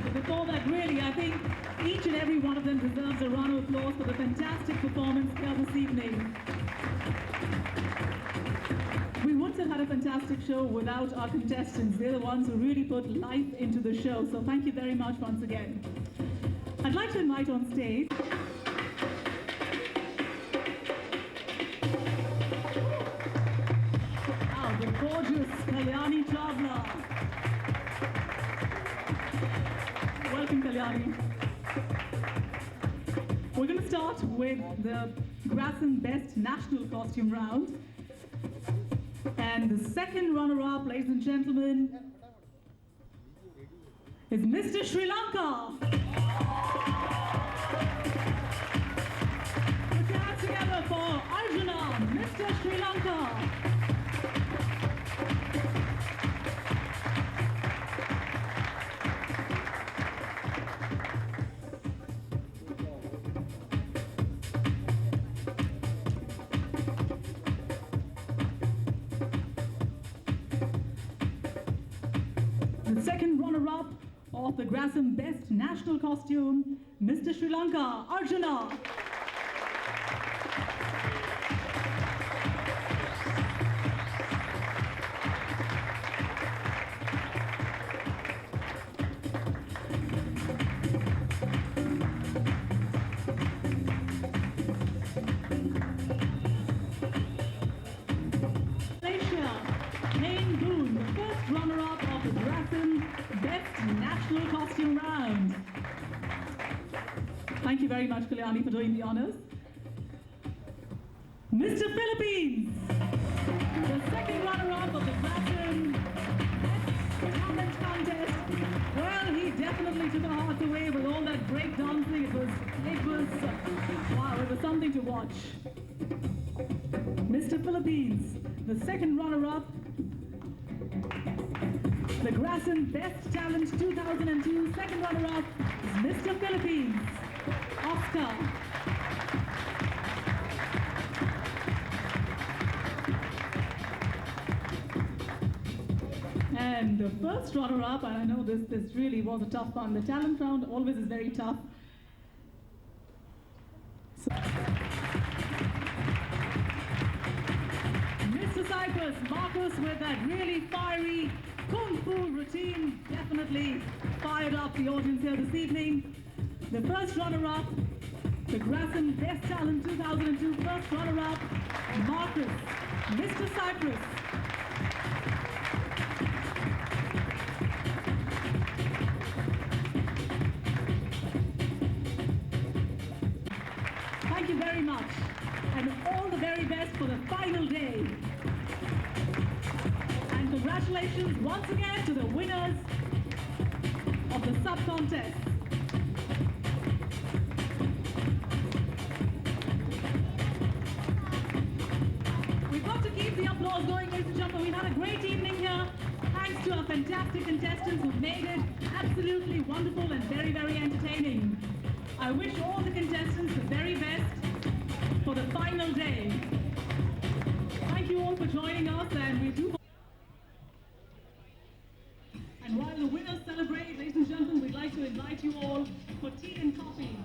But before that, really, I think each and every one of them deserves a round of applause for the fantastic performance here this evening. We wouldn't have had a fantastic show without our contestants. They're the ones who really put life into the show. So thank you very much once again. I'd like to invite on stage the gorgeous Kalyani Chawla. Welcome, Kalyani. We're going to start with the Grasim Best National Costume round. And the second runner-up, ladies and gentlemen, is Mr. Sri Lanka. Put your hands together for Arjuna, Mr. Sri Lanka. The second runner-up of the Grasim Best National Costume, Mr. Sri Lanka, Arjuna. Runner-up of the Grasim Best National Costume Round. Thank you very much, Kalyani, for doing the honors. Mr. Philippines, the second runner-up of the Grasim Best Talent Contest. Well, he definitely took our hearts away with all that break dancing. It was wow, it was something to watch. Mr. Philippines, the second runner-up, the Grasim Best Talent 2002 second runner-up is Mr. Philippines, Oscar. And the first runner-up, and I know this really was a tough one. The talent round always is very tough. So, Mr. Cyprus, Marcus with that really fiery Kung Fu routine definitely fired up the audience here this evening. The first runner-up, the Grasim Best Talent 2002 first runner-up, Marcus, Mr. Cyprus. Thank you very much, and all the very best for the final day. And congratulations once again to the winners of the sub-contest. We've got to keep the applause going, ladies and gentlemen. We've had a great evening here. Thanks to our fantastic contestants who've made it absolutely wonderful and very, very entertaining. I wish all the contestants the very best for the final day. Thank you all for joining us, and we do. And while the winners celebrate, ladies and gentlemen, we'd like to invite you all for tea and coffee.